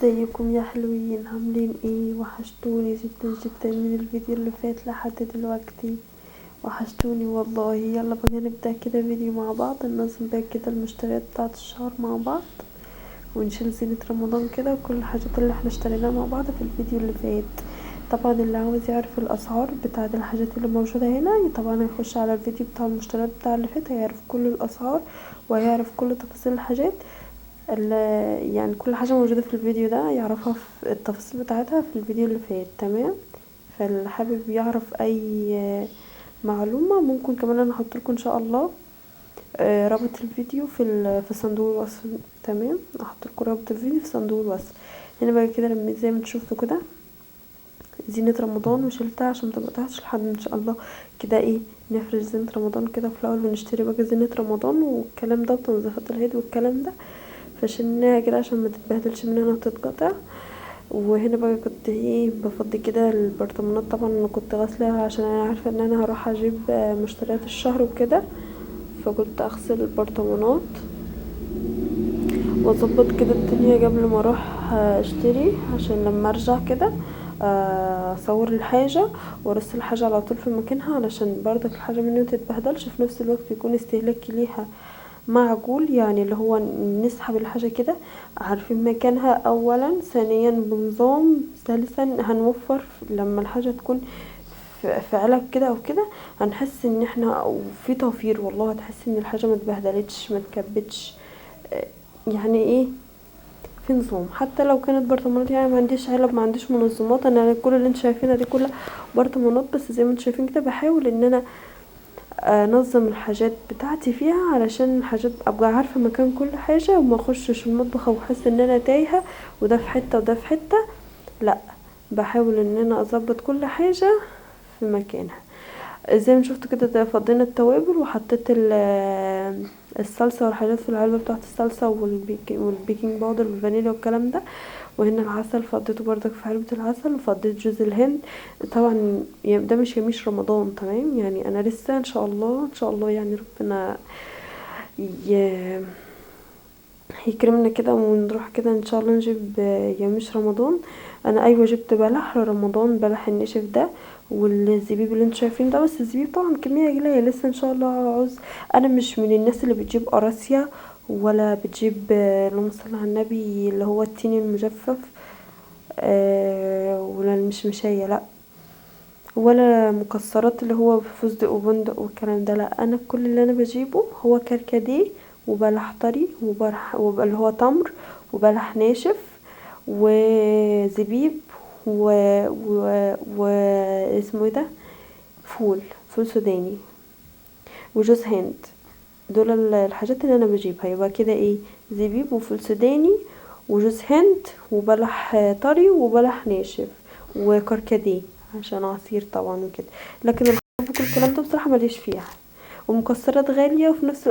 ازيكم يا حلوين؟ عاملين ايه؟ وحشتوني جدا جدا من الفيديو اللي فات لحد دلوقتي. وحشتوني والله. يلا بقى نبدأ كده فيديو مع بعض، ننظم بقى كده المشتريات بتاعة الشهر مع بعض، ونشيل زينة رمضان كده وكل الحاجات اللي احنا اشتريناها مع بعض في الفيديو اللي فات. طبعا اللي عاوز يعرف الاسعار بتاعة الحاجات اللي موجودة هنا طبعا هيخش على الفيديو بتاع المشتريات بتاع اللي فات، هيعرف كل الاسعار وهيعرف كل تفاصيل الحاجات. يعني كل حاجة موجودة في الفيديو ده يعرفها في التفاصيل بتاعتها في الفيديو اللي فات. تمام. فاللي حابب يعرف اي معلومة ممكن كمان انا احط لكم ان شاء الله رابط الفيديو في صندوق الوصف. تمام، احط لكم رابط الفيديو في صندوق الوصف. هنا بقى كده لما زي ما انتوا شفتوا كده زينة رمضان وشلتها عشان متقطعش لحد ان شاء الله كده ايه نفرش زينة رمضان كده. في الاول بنشتري بقى زينة رمضان والكلام ده وتنظيفات العيد والكلام ده، فشلناها كده عشان ما تتبهدلش مننا وتتقطع. وهنا بقى كنت ايه بفضي كده البرطمانات. طبعا انا كنت غاسلاها عشان انا عارفه ان انا هروح اجيب مشتريات الشهر وكده، فكنت اغسل البرطمانات واظبط كده الدنيا قبل ما اروح اشتري، عشان لما ارجع كده اصور الحاجه وارص الحاجه على طول في مكانها، علشان برضك الحاجه مني متتبهدلش، في نفس الوقت يكون استهلاكي ليها معقول. يعني اللي هو نسحب الحاجة كده عارفين مكانها اولا، ثانيا بنظام، ثالثا هنوفر لما الحاجة تكون في علب كده او كده، هنحس ان احنا في توفير. والله هتحس ان الحاجة ما اتبهدلتش ما اتكبتش. يعني ايه، في نظام. حتى لو كانت برطمانات، يعني ما عنديش علب ما عنديش منظمات، انا كل اللي انتوا شايفينها دي كلها برطمانات، بس زي ما انتوا شايفين كده بحاول ان انا انظم الحاجات بتاعتي فيها، علشان الحاجات ابقى عارفه مكان كل حاجه وما اخشش المطبخ واحس ان انا تايهه وده في حته وده في حته. لا، بحاول ان انا اظبط كل حاجه في مكانها. زي ما شفتوا كده ده فضينا التوابل وحطيت الصلصه والحاجات في العلبه بتاعه الصلصه والبيكنج باودر والفانيليا والكلام ده. وهنا العسل فضيته بردك في علبه العسل، وفضيت جوز الهند. طبعا يعني ده مش يميش رمضان. تمام، يعني انا لسه ان شاء الله ان شاء الله يعني ربنا ي- يكرمنا كده ونروح كده ان شاء الله نجيب يميش رمضان. انا ايوه جبت بلح لرمضان، بلح النشف ده والزبيب اللي انتوا شايفين ده، بس الزبيب طبعا كميه قليله لسه ان شاء الله عاوز. انا مش من الناس اللي بتجيب قراصيا ولا بتجيب اللهم صل على النبي اللي هو التين المجفف ولا المشمشية، لا، ولا مكسرات اللي هو فستق وبندق والكلام ده. لا، انا كل اللي انا بجيبه هو كركديه وبلح طري اللي هو تمر وبلح ناشف وزبيب و... اسمه ايه ده، فول سوداني وجوز هند. دول الحاجات اللي انا بجيبها. يبقى كده ايه، زبيب وفول سوداني وجوز هند وبلح طري وبلح ناشف وكركديه عشان عصير طبعا وكده. لكن كل الكلام ده بصراحه ماليش فيها. ومكسرات غاليه وفي نفس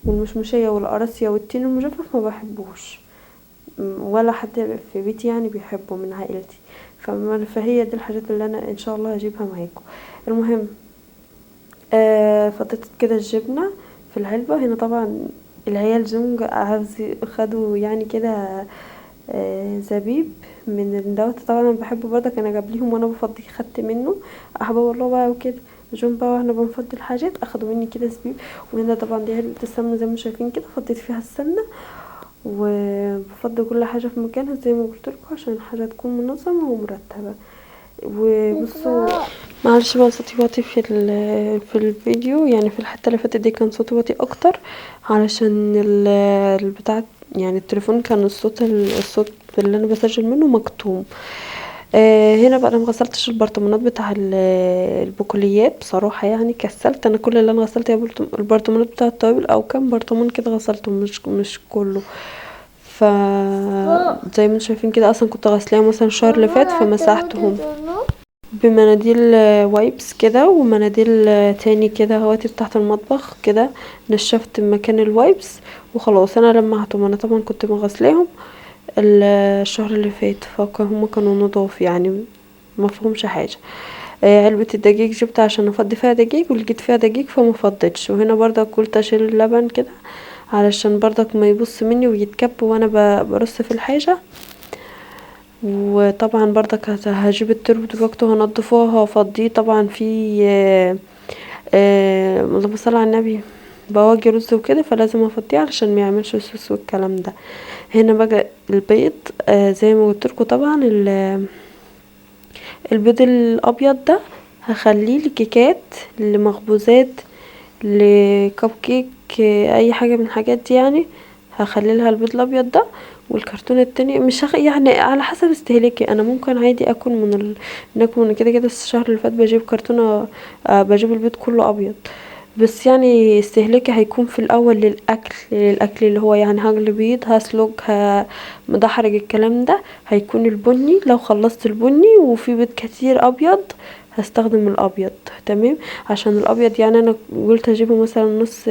والمشمشيه والقراصية والتين المجفف ما بحبوش، ولا حد في بيتي يعني بيحبه من عائلتي. فهي دي الحاجات اللي انا ان شاء الله هجيبها معاكم. المهم فضيت كده الجبنة في العلبة. هنا طبعا العيال جم خدوا يعني كده زبيب من دوت. طبعا انا بحبه برضك، انا جابليهم وانا بفضي خدت منه احبه والله بقى وكده. جم بقى واحنا بنفضي الحاجات اخدوا مني كده زبيب. وهنا طبعا دي علبة السمنة زي ما شايفين كده، فضيت فيها السمنة وبفضي كل حاجة في مكانها زي ما قلت لكم عشان الحاجة تكون منظمة ومرتبة. وبصوا معلش بقى صوتي واطي في الفيديو، يعني في الحته اللي فاتت دي كان صوتي واطي اكتر علشان البتاع، يعني التليفون كان الصوت اللي انا بسجل منه مكتوم. هنا بقى انا مغسلتش البرطمانات بتاع البقوليات بصراحه، يعني كسلت. انا كل اللي انا غسلت هي البرطمانات بتاع التوابل، او كام برطمان كده غسلته مش كله. ف زي ما انتم شايفين كده اصلا كنت غسلاهم مثلا الشهر اللي فات فمسحتهم بمناديل وايبس كده ومناديل تاني كده هواتي تحت المطبخ كده. نشفت مكان الوايبس وخلاص انا لمعتهم. انا طبعا كنت مغسلاهم الشهر اللي فات فهم كانوا نضاف يعني ما فيهمش حاجه. علبة الدقيق جبتها عشان افضي فيها دقيق ولقيت فيها دقيق فما فضيتش. وهنا برضه قلت اشيل اللبن كده علشان برضك ما يبص مني ويتكب وانا برص في الحاجة. وطبعا برضك هجيب التربو دلوقتي وهنضفه وهفضيه طبعا في اللهم صل على النبي بواجي رز وكده، فلازم افضيه علشان ما يعملش سوس والكلام ده. هنا بقى البيض، زي ما قلت لكم طبعا البيض الابيض ده هخليه لكيكات، لمخبوزات، لكب كيك، اي حاجه من الحاجات دي يعني. هخلي لها البيض الابيض ده. والكرتونه التانية مش يعني على حسب استهلاكي، انا ممكن عادي اكل ناكل من كده كده. الشهر اللي فات بجيب كرتونه، بجيب البيض كله ابيض. بس يعني استهلاكي هيكون في الاول للاكل اللي هو يعني هغلي بيض، هسلق، مدحرج الكلام ده، هيكون البني. لو خلصت البني وفي بيض كتير ابيض هستخدم الابيض. تمام. عشان الابيض يعني انا قلت اجيبه مثلا نص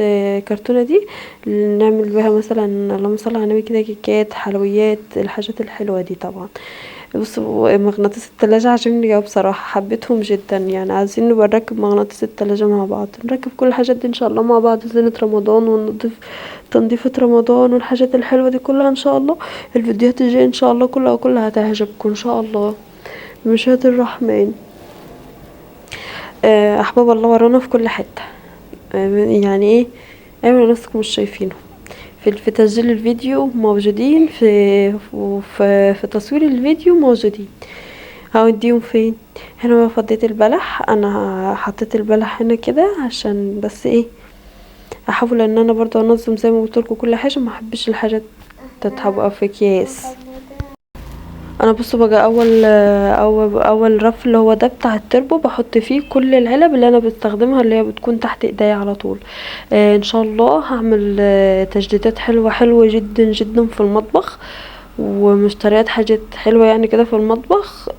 كرتونه دي، نعمل بيها مثلا اللهم صل على النبي كده كيكات، حلويات، الحاجات الحلوه دي طبعا. بصوا مغناطيس التلاجة عجبني اوي بصراحة، حبيتهم جدا يعني. عايزين نبقى نركب مغناطيس التلاجة مع بعض، نركب كل الحاجات دي ان شاء الله مع بعض، زينة رمضان ونضيف تنظيفة رمضان والحاجات الحلوة دي كلها ان شاء الله. الفيديوهات الجاية ان شاء الله كلها هتعجبكم ان شاء الله بمشيئة الرحمن. احباب الله ورانا في كل حتة. يعني ايه، اعملوا نفسكم مش شايفينه. في تسجيل الفيديو موجودين، في تصوير الفيديو موجودين. هوديهم فين؟ هنا بقى فضيت البلح، انا حطيت البلح هنا كده عشان بس ايه، احاول ان انا برضو انظم زي ما قلت لكم كل حاجه، ما احبش الحاجات تتحبق في اكياس. انا بصوا بقى اول رف اللي هو ده بتاع التربو، بحط فيه كل العلب اللي انا بستخدمها اللي هي بتكون تحت ايديا على طول. ان شاء الله هعمل تجديدات حلوه جدا جدا في المطبخ، ومشتريات حاجات حلوة يعني كده في المطبخ.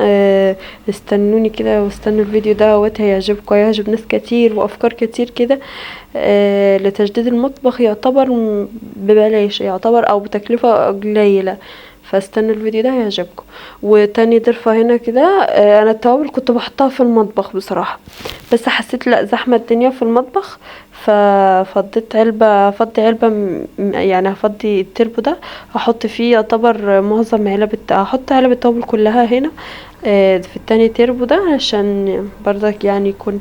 استنوني كده واستنوا الفيديو ده هيعجبكم، هيعجب ناس كتير وافكار كتير كده. لتجديد المطبخ يعتبر ببلاش، يعتبر او بتكلفة قليلة. فاستنوا الفيديو ده هيعجبكم. وتاني ضرفة هنا كده، انا التوابل كنت بحطها في المطبخ بصراحة، بس حسيت لا زحمة الدنيا في المطبخ، ففضيت علبة، يعني هفضي التربو ده، هحط فيه يعتبر معظم هحط علب التوابل كلها هنا في التاني تربو ده، عشان برضك يعني يكون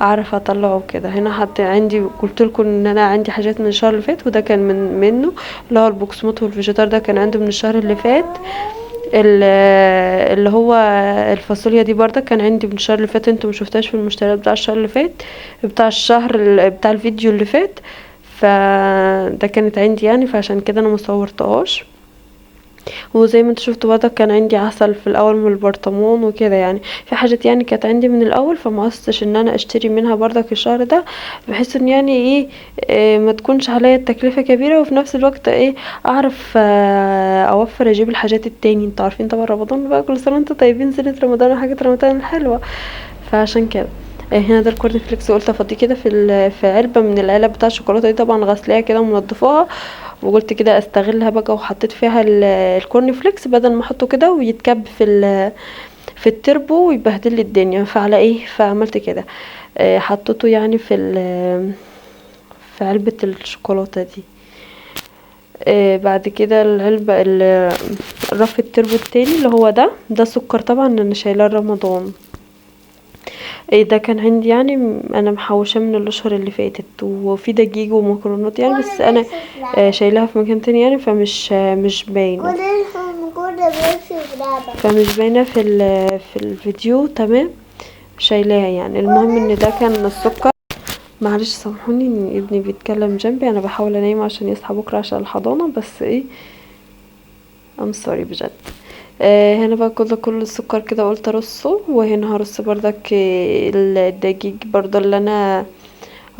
اعرف اطلعه كده. هنا حتى عندي قلت لكم ان انا عندي حاجات من الشهر اللي فات، وده كان منه اللي هو البوكسموت والفيجيتار، ده كان عنده من الشهر اللي فات. اللي هو الفاصوليا دي برضه كان عندي من الشهر اللي فات، انتوا مشوفتهاش في المشتريات بتاع الشهر اللي فات، بتاع الفيديو اللي فات. فده كانت عندي يعني، فعشان كده انا مصورتهاش. وزي ما انتوا شفتوا برضه كان عندي عسل في الاول من البرطمان وكده يعني. في حاجات يعني كانت عندي من الاول، فما قصدتش ان انا اشتري منها برضه الشهر ده، بحيث ان يعني ايه، ما تكونش عليا التكلفة كبيرة، وفي نفس الوقت ايه اعرف اوفر اجيب الحاجات التاني. انتوا عارفين طبعا رمضان بقى، كل سنة وانتوا طيبين، زينة رمضان وحاجة رمضان الحلوة. فعشان كده هنا ده الكورن فليكس، قلت افضيه كده في علبة من العلب بتاع الشوكولاتة دي، طبعا غسلاها كده ومنضفاها، وقلت كده استغلها بقى، وحطيت فيها الكورن فليكس بدل ما احطه كده ويتكب في التربو ويبهدل لي الدنيا. فعلى ايه، فعملت كده، حطيته يعني في علبة الشوكولاتة دي. بعد كده الرف التربو التاني اللي هو ده سكر طبعا انا شايلاه رمضان. ده كان عندي يعني، انا محوشاه من الاشهر اللي فاتت، وفي دقيق ومكرونات يعني، بس انا شايلاها في مكان تاني يعني، مش باينه، في الفيديو. تمام، شايلاها يعني. المهم ان ده كان السكر. معلش سامحوني ان ابني بيتكلم جنبي، انا بحاول انيمه عشان يصحى بكره عشان الحضانه، بس ايه ام سوري بجد. هنا بقى كل السكر كده قلت ارصه، وهنا هرص بردك الدقيق برضه اللي انا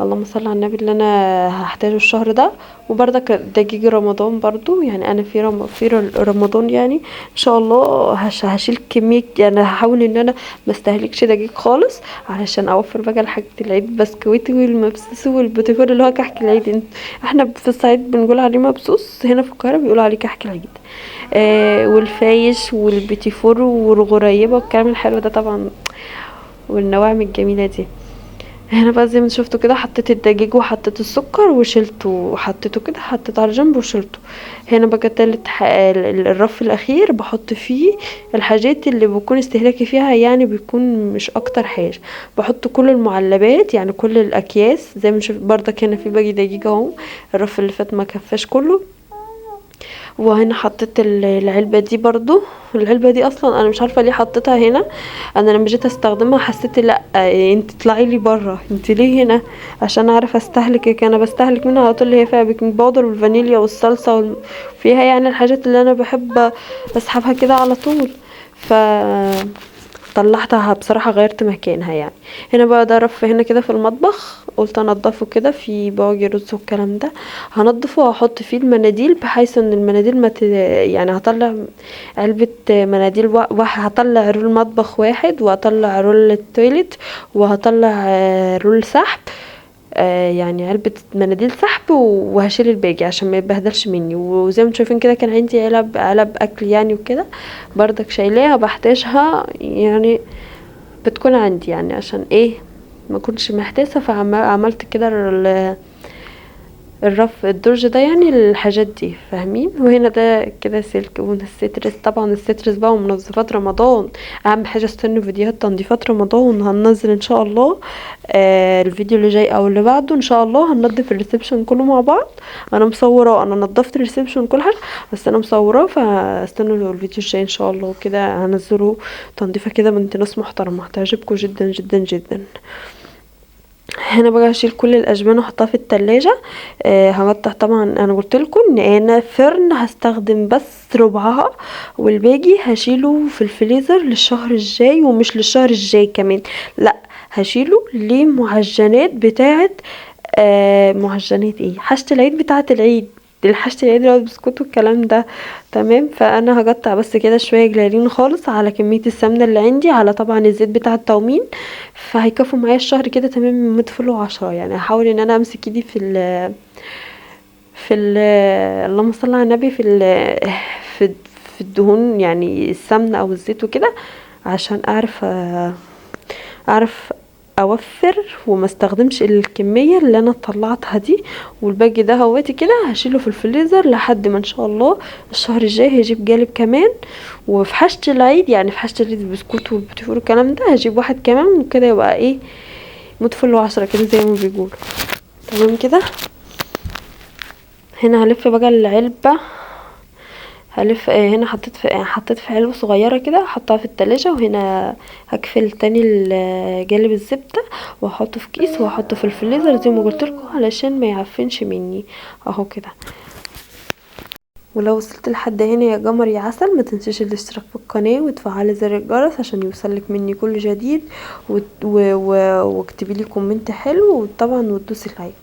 اللهم صل على النبي اللي انا هحتاجه الشهر ده. وبردك دقيق رمضان برضو يعني، انا في رمضان يعني ان شاء الله هشيل كمية يعني، هحاول ان انا ما استهلكش دقيق خالص علشان اوفر بقى لحاجة العيد، بسكويتي والمبسوس والبوتيفور اللي هو كحك العيد. احنا في الصعيد بنقول عليه مبسوس، هنا في القاهرة بيقولوا عليه كحك العيد. والفايش والبيتيفور والغريبة والكلام الحلو ده طبعا، والنواعم الجميلة دي. هنا بقى زي ما شفتوا كده حطيت الدقيق وحطيت السكر وشلته وحطيته كده، حطيته على جنب وشلته. هنا بقى تالت الرف الاخير بحط فيه الحاجات اللي بكون استهلاكي فيها يعني بيكون مش اكتر حاجه. بحط كل المعلبات يعني كل الاكياس زي ما شفت بردك. هنا في باقي دقيق اهو، الرف اللي فات ما كفاش كله. وهنا حطيت العلبة دي برضو. العلبة دي اصلا انا مش عارفة ليه حطيتها هنا. انا لما جيت استخدمها حسيت لا انت طلعي لي بره، انت ليه هنا؟ عشان اعرف استهلك. انا بستهلك منها على طول، اللي هي فيها بيكنج باودر والفانيليا والصلصة فيها يعني الحاجات اللي انا بحب اسحبها كده على طول. ف طلعتها بصراحة، غيرت مكانها يعني. هنا بقى ده رف هنا كده في المطبخ، قلت انضفه كده في بواقي رز والكلام ده. هنضفه وهحط فيه المناديل بحيث ان المناديل يعني هطلع علبة مناديل هطلع رول مطبخ واحد، وهطلع رول التويلت، وهطلع رول سحب. يعني علبة مناديل سحب، وهشيل الباقي عشان ما يتبهدلش مني. وزي ما انتم شايفين كده كان عندي علب اكل يعني وكده بردك شايلاها بحتاجها يعني، بتكون عندي يعني عشان ايه ما كنتش محتاسه. فعملت كده الرف الدرج ده يعني الحاجات دي فاهمين. وهنا ده كده سلك والسترس. طبعا السترس بقى ومنظفات رمضان اهم حاجه. استنوا فيديوهات تنظيفات رمضان هننزل ان شاء الله. الفيديو اللي جاي او اللي بعده ان شاء الله هننضف الريسبشن كله مع بعض. انا مصوره، انا نضفت الريسبشن كل حاجه بس انا مصوره، فاستنوا الفيديو الجاي ان شاء الله كده هنزله تنظيفه كده بنت ناس محترمه هتعجبكم جدا جدا جدا. هنا بقى هشيل كل الاشبان واحطها في التلاجة. هقطع. طبعا انا قلت لكم ان انا فرن هستخدم بس ربعها، والباقي هشيله في الفريزر للشهر الجاي، ومش للشهر الجاي كمان لا، هشيله لمعجنات بتاعه معجنات ايه، حاجة العيد بتاعه العيد، حاجة العيد اللي هو البسكوت والكلام ده. تمام. فانا هقطع بس كده شويه جلالين خالص على كميه السمنه اللي عندي، على طبعا الزيت بتاع التومين، فهيكفوا معايا الشهر كده تمام. مدفلو 10 يعني. هحاول ان انا امسك ايدي في اللهم صل على النبي في في الدهون يعني السمنه او الزيت وكده، عشان اعرف اوفر وما استخدمش الكميه اللي انا طلعتها دي. والباقي ده هواتي كده هشيله في الفريزر لحد ما ان شاء الله الشهر الجاي هجيب جالب كمان. وفي حاجه العيد يعني في حاجه العيد البسكوت والبتفور والكلام ده هجيب واحد كمان، وكده يبقى ايه مدفل 10 كده زي ما بيقولوا. تمام كده. هنا هلف بقى العلبه، هلف هنا حطيت في علبة صغيرة كده احطها في التلاجة. وهنا هقفل تاني جانب الزبدة واحطه في كيس واحطه في الفريزر زي ما قلت لكم علشان ما يعفنش مني اهو كده. ولو وصلت لحد هنا يا قمر يا عسل ما تنسيش الاشتراك في القناة وتفعلي زر الجرس عشان يوصلك مني كل جديد، واكتبي لي كومنت حلو وطبعا وتدوسي لايك.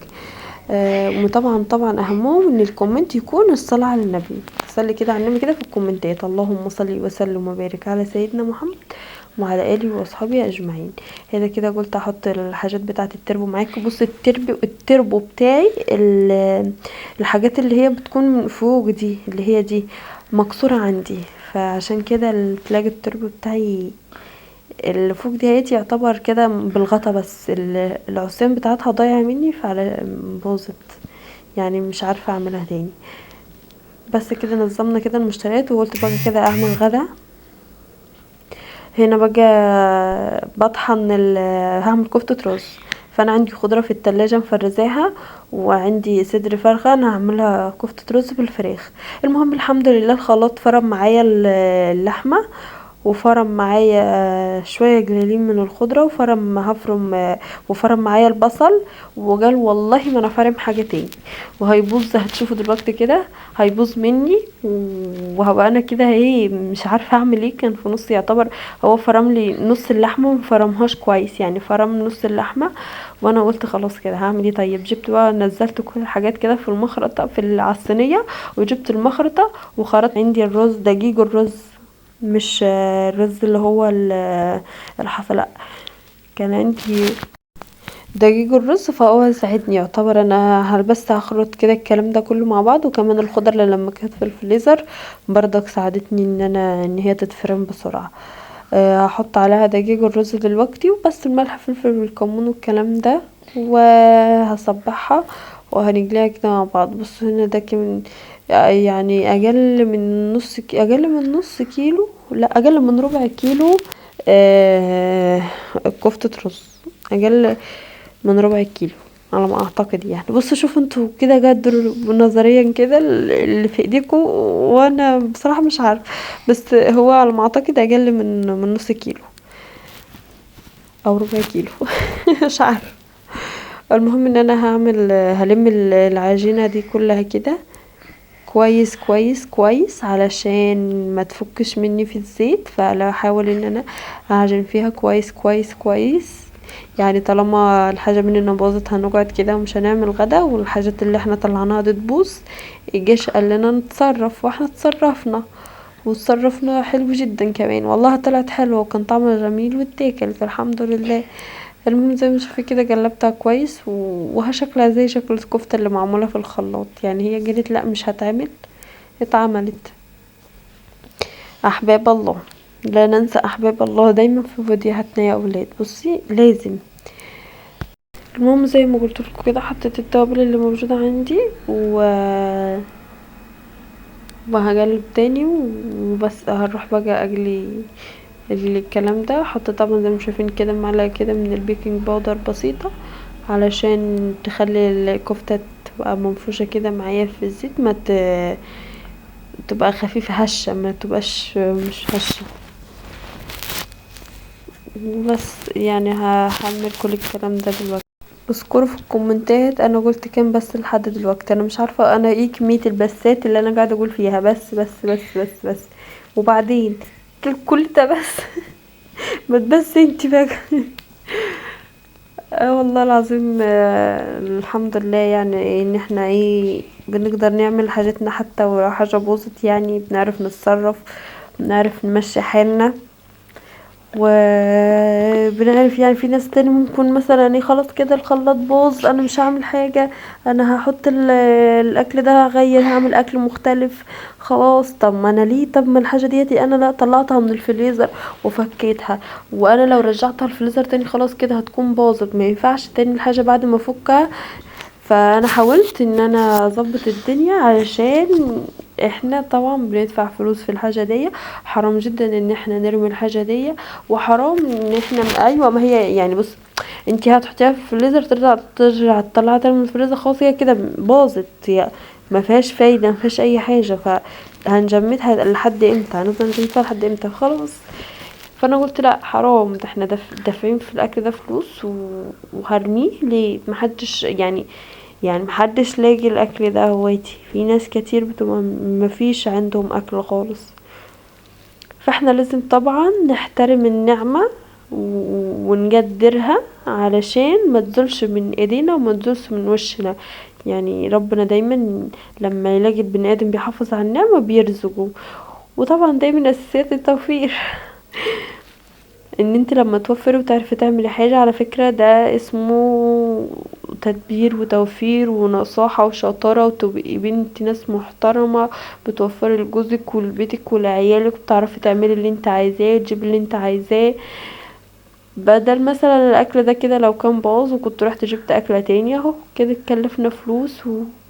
وطبعا اهمهم ان الكومنت يكون الصلاة على النبي. صلي كده على النبي كده في الكومنتات، اللهم صل وسلم وبارك على سيدنا محمد وعلى اله واصحابه اجمعين. هنا كده قلت احط الحاجات بتاعه التربو معاكم. بص التربو بتاعي الحاجات اللي هي بتكون من فوق دي اللي هي دي مكسوره عندي، فعشان كده تلاقي التربو بتاعي اللي فوق دي يعتبر كده بالغطا، بس العصيان بتاعتها ضايعه مني فعلى باظت يعني، مش عارفه اعملها تاني. بس كده نظمنا كده المشتريات. وقلت بقى كده اعمل غدا. هنا بقى بطحن هعمل كفتة رز. فانا عندي خضرة في التلاجة مفرزاها، وعندي صدر فرخة انا هعملها كفتة رز بالفراخ. المهم الحمد لله الخلاط فرم معايا اللحمة، وفرم معايا شوية جلالين من الخضرة، وفرم معايا البصل. وقال والله ما انا فارم حاجة تاني وهيبوظ، هتشوفوا دلوقتي كده هيبوظ مني. وهبقى انا كده ايه مش عارفة اعمل ايه. كان في نص يعتبر هو فرم لي نص اللحمة ومفرمهاش كويس يعني، فرم نص اللحمة. وانا قلت خلاص كده هعمل ايه. طيب جبت بقى نزلت كل الحاجات كده في المخرطة على الصينية، وجبت المخرطة وخرطت عندي الرز دقيق الرز، مش الرز اللي هو الحصى لا، كان عندي دقيق الرز. فهو ساعدني يعتبر. انا بس هخلط كده الكلام ده كله مع بعض. وكمان الخضر اللي لما كانت في الفريزر برضك ساعدتني ان هي تتفرم بسرعه. هحط عليها دقيق الرز دلوقتي وبس، الملح فلفل والكمون والكلام ده، وهصبحها وهنجليها كده مع بعض. بصوا هنا ده كمان يعني اقل من نص كيلو، لا اقل من ربع كيلو آه كفتة رز، اقل من ربع كيلو على ما اعتقد يعني. بصوا شوفوا انتوا كده قدروا نظريا كده اللي في ايديكم، وانا بصراحة مش عارفه، بس هو على ما اعتقد اقل من نص كيلو او ربع كيلو مش عارفه. المهم ان انا هلم العجينة دي كلها كده كويس كويس كويس علشان ما تفكش مني في الزيت، فلا احاول ان انا اعجن فيها كويس كويس كويس. يعني طالما الحاجة مننا باظت هنقعد كده ومش هنعمل غدا، والحاجات اللي احنا طلعناها دي تبوظ. الجيش قال لنا نتصرف واحنا اتصرفنا، وتصرفنا حلو جدا كمان، والله طلعت حلوة وكان طعمها جميل واتاكل، فالحمد لله. المهم زي ما شوفي كده قلبتها كويس وشكلها زي شكل الكفتة اللي معمولة في الخلاط. يعني هي قالت لا مش هتعمل، اتعملت. احباب الله، لا ننسى احباب الله دايما في فيديوهاتنا يا اولاد. بصي لازم. المهم زي ما قلت لكم كده حطيت التوابل اللي موجوده عندي وهقلب تاني وبس. هروح بقى اجلي الكلام ده. حط طبعا زي ما شايفين كده معلقه كده من البيكنج باودر بسيطه علشان تخلي الكفته تبقى منفوشه كده معايا في الزيت، ما تبقى خفيفه هشه، ما تبقاش مش هشه. بس يعني هعمل كل الكلام ده دلوقتي. اذكروا في الكومنتات انا قلت كام بس لحد دلوقتي. انا مش عارفه انا ايه كميه البسات اللي انا قاعده اقول فيها، بس بس بس بس بس وبعدين كل ده بس ما تبس انت بقى والله العظيم الحمد لله يعني ان احنا ايه بنقدر نعمل حاجتنا، حتى ولو حاجه باظت يعني بنعرف نتصرف، بنعرف نمشي حالنا. وبنعرف يعني في ناس تاني ممكن مثلا ايه خلاص كده الخلاط باظ انا مش هعمل حاجة، انا هحط الاكل ده، هغير هعمل اكل مختلف خلاص. طب ما انا ليه؟ طب ما الحاجة ديتي انا لا طلعتها من الفريزر وفكيتها، وانا لو رجعتها الفريزر تاني خلاص كده هتكون باظت، ما ينفعش تاني الحاجة بعد ما افكها. فانا حاولت ان انا اظبط الدنيا علشان احنا طبعا بندفع فلوس في الحاجة دي، حرام جدا ان احنا نرمي الحاجة دي، وحرام ان احنا ايوه ما هي يعني بص، انتي هتحطيها في الفريزر ترجع تطلعها تاني من الفريزر خلاص هي كده باظت، هي ما فيهاش فايدة، ما فيهاش اي حاجة. فهنجمدها لحد امتى؟ هنفضل نجمدها لحد امتى؟ خلاص. فانا قلت لا حرام، ده احنا دافعين في الاكل ده فلوس وهرميه ليه؟ محدش يعني محدش لاقي الاكل ده هوايتي، في ناس كتير بتبقى مفيش عندهم اكل خالص. فاحنا لازم طبعا نحترم النعمة ونقدرها علشان ما تزولش من ايدينا وما تزولش من وشنا. يعني ربنا دايما لما يلاقي البني ادم بيحافظ على النعمة بيرزقه. وطبعا دايما اساسيات التوفير ان انت لما توفري وتعرفي تعملي حاجة، على فكرة ده اسمه تدبير وتوفير ونصاحة وشطارة، وتبقي بنت ناس محترمة بتوفري لجوزك ولبيتك ولعيالك، وبتعرفي تعملي اللي انت عايزاه وتجيبي اللي انت عايزاه. بدل مثلا الاكل ده كده لو كان باظ وكنت رحت جبت اكله تاني، اهو كده اتكلفنا فلوس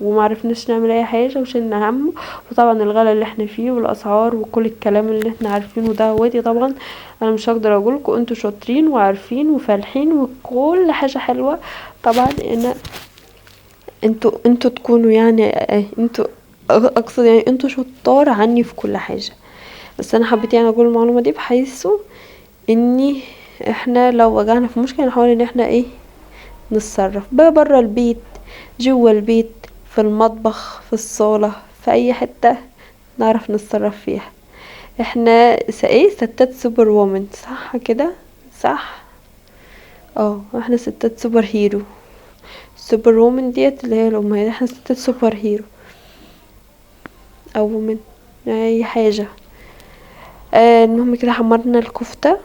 ومعرفناش نعمل اي حاجه وشلنا هم. وطبعا الغلا اللي احنا فيه والاسعار وكل الكلام اللي احنا عارفينه ده ودي طبعا انا مش هقدر اقولكم، انتوا شاطرين وعارفين وفالحين وكل حاجه حلوه طبعا ان انتوا تكونوا يعني انتوا اقصد يعني انتوا شطار عني في كل حاجه. بس انا حبيت يعني اقول المعلومه دي بحيث اني احنا لو وجعنا في مشكلة نحاول ان احنا ايه نتصرف بقى برا البيت، جوا البيت، في المطبخ، في الصالة، في اي حتة نعرف نتصرف فيها. احنا ايه ستات سوبر وومن، صح كده؟ صح. احنا ستات سوبر هيرو. سوبر وومن ديت اللي هي الامهات، احنا ستات سوبر هيرو او وومن اي حاجة. المهم كده حمرنا الكفتة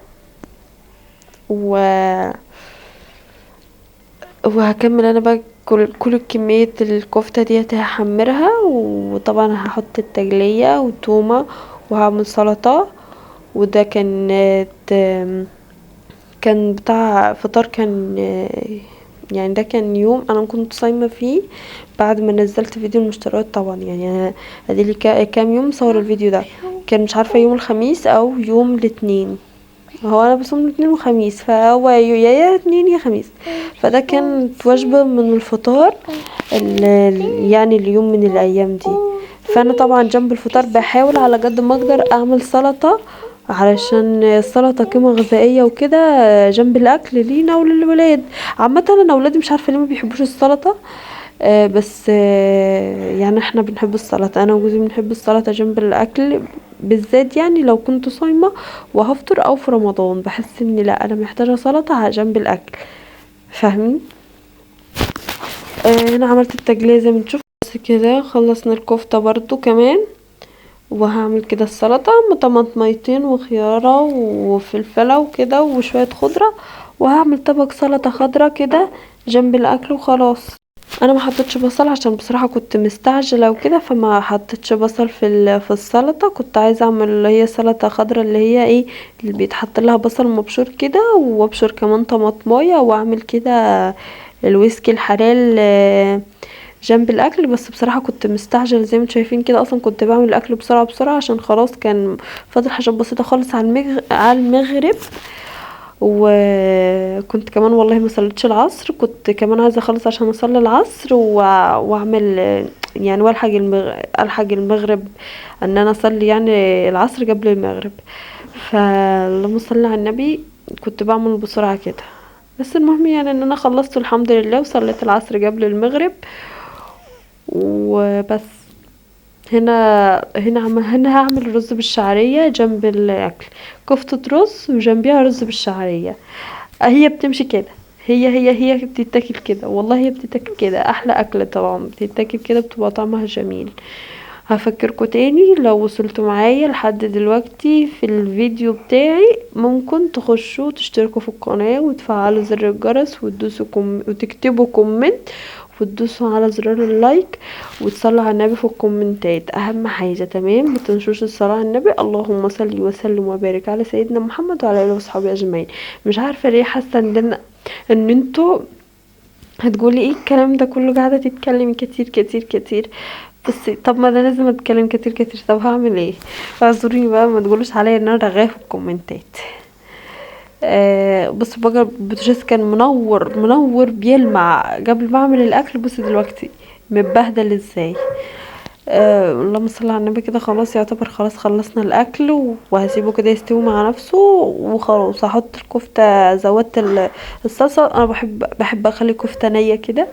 وهكمل انا بقى كل كمية الكفتة ديت هحمرها، وطبعا هحط التجلية وتومة وهعمل سلطة وده كان بتاع فطار، كان يعني ده كان يوم انا كنت صايمه فيه بعد ما نزلت فيديو المشتريات طبعا. يعني انا اديلي كام يوم صور الفيديو ده، كان مش عارفه يوم الخميس او يوم الاثنين. هو انا بصوم الاثنين وخميس، فهو يا اثنين يا خميس. فده كان وجبه من الفطار يعني اليوم من الايام دي. فانا طبعا جنب الفطار بحاول على قد ما اقدر اعمل سلطه، علشان السلطه قيمه غذائيه وكده جنب الاكل لينا وللولاد. عامه انا اولادي مش عارفه ليه ما بيحبوش السلطه، بس يعني احنا بنحب السلطه، انا وجوزي بنحب السلطه جنب الاكل، بالذات يعني لو كنت صايمه وهفطر او في رمضان بحس ان لا انا محتاجه سلطه جنب الاكل، فاهمين؟ هنا عملت التجلية زي ما تشوف. بس كده خلصنا الكفتة برضو كمان، وهعمل كده السلطة طماطميتين وخيارة وفلفلة وكده وشوية خضرة، وهعمل طبق سلطة خضرة كده جنب الاكل وخلاص. انا ما حطيتش بصل عشان بصراحة كنت مستعجلة وكده، فما حطيتش بصل في السلطة. كنت عايزة اعمل اللي هي سلطة خضرة اللي هي ايه، اللي بيتحط لها بصل مبشور كده، وابشر كمان طماطمايه، واعمل كده الويسكي الحلال جنب الاكل. بس بصراحه كنت مستعجل زي ما انتم شايفين كده، اصلا كنت بعمل الاكل بسرعه بسرعه عشان خلاص كان فاضل حاجات بسيطه خالص على المغرب. وكنت كمان والله ما صليتش العصر، كنت كمان عايزه اخلص عشان اصلي العصر واعمل يعني الحق المغرب، ان انا اصلي يعني العصر قبل المغرب. فاللهم صل على النبي، كنت بعمل بسرعه كده. بس المهم يعني ان انا خلصت الحمد لله وصليت العصر قبل المغرب وبس. هنا هعمل رز بالشعرية جنب الاكل، كفتة رز وجنبيها رز بالشعرية. هي بتمشي كده، هي بتتاكل كده، والله هي بتتاكل كده احلى اكل طبعا، بتتاكل كده بتبقى طعمها جميل. هفكركم تاني لو وصلتوا معايا لحد دلوقتي في الفيديو بتاعي، ممكن تخشوا تشتركوا في القناة وتفعلوا زر الجرس وتكتبوا كومنت، وتدوسوا على زرار اللايك، وتصلوا على النبي في الكومنتات. اهم حاجة تمام، متنسوش الصلاة على النبي. اللهم صل وسلم وبارك على سيدنا محمد وعلى اله وصحبه اجمعين. مش عارفة ليه حاسة ان انتوا هتقولي ايه الكلام ده كله، قاعدة تتكلم كتير كتير كتير. بس طب ما انا لازم اتكلم كتير كتير، طب هعمل ايه؟ اعذروني بقى، ما تقولوش عليا ان انا رغاية في الكومنتات. بص بقى البوتاجاز كان منور منور بيلمع قبل ما اعمل الاكل، بص دلوقتي متبهدل ازاي. اللهم صل على النبي. كده خلاص يعتبر خلاص خلصنا الاكل، وهسيبه كده يستوي مع نفسه وخلاص. هحط الكفته، زودت الصلصه. انا بحب اخلي كفته نيه كده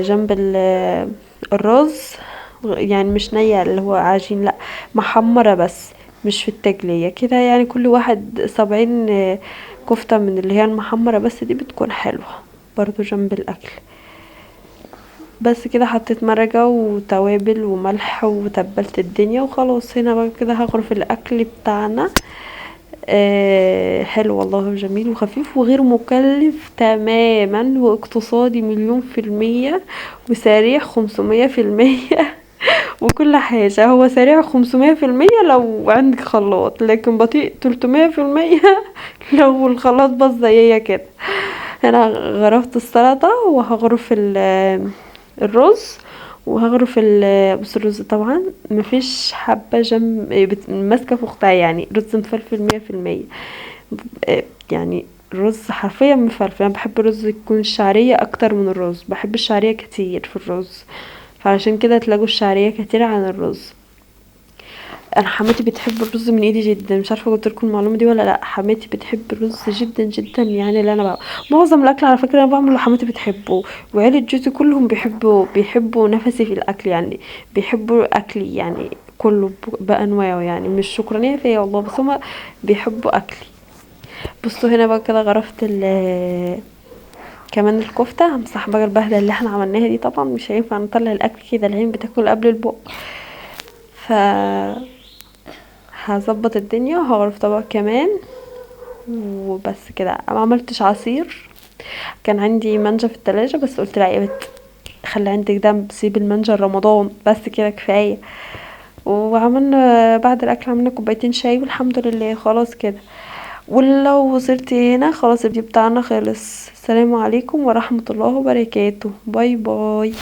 جنب الرز، يعني مش نية اللي هو عجين، لا محمرة بس مش في التجلية كده. يعني كل واحد 70 كفتة من اللي هي المحمرة بس دي بتكون حلوة برضو جنب الأكل. بس كده حطيت مرقة وتوابل وملح وتبلت الدنيا وخلاص. هنا بقى كده هغرف الأكل بتاعنا. حلو والله، جميل وخفيف وغير مكلف تماما واقتصادي 1000000%، وسريع 500%. وكل حاجة هو سريع 500% لو عندك خلاط، لكن بطيء 300% لو الخلاط باظ زيي كده. انا غرفت السلطة وهغرف الرز، وهغرف بص الرز طبعا مفيش حبة ماسكة في اختها، يعني رز مفلفل 100%. يعني الرز حرفيا مفلفل. انا بحب الرز يكون الشعرية اكتر من الرز، بحب الشعرية كتير في الرز، فعشان كده تلاقوا الشعرية كتير عن الرز. انا حماتي بتحب الرز من ايدي جدا، مش عارفه قلت لكم المعلومه دي ولا لا. حماتي بتحب الرز جدا جدا، يعني اللي انا بعمل معظم الاكل على فكره انا بعمله حماتي بتحبه، وعيله جوزي كلهم بيحبوا نفسي في الاكل، يعني بيحبوا اكلي يعني كله بانواعه، يعني مش شكرانيه فيا والله، بس هما بيحبوا اكلي. بصوا هنا بقى كده غرفت كمان الكفته. همسح بقى البهدله اللي احنا عملناها دي، طبعا مش هينفع نطلع الاكل كده، العين بتاكل قبل البق. ف هظبط الدنيا وهغرف طبق كمان وبس كده. ما عملتش عصير، كان عندي مانجا في التلاجة بس قلت لا يا بت خلي عندك ده، بسيب المانجا رمضان بس كده كفايه. وعملنا بعد الاكل عملنا كوبايتين شاي والحمد لله خلاص كده. ولو وصلتي هنا خلاص الفيديو بتاعنا خلص. السلام عليكم ورحمة الله وبركاته. باي باي.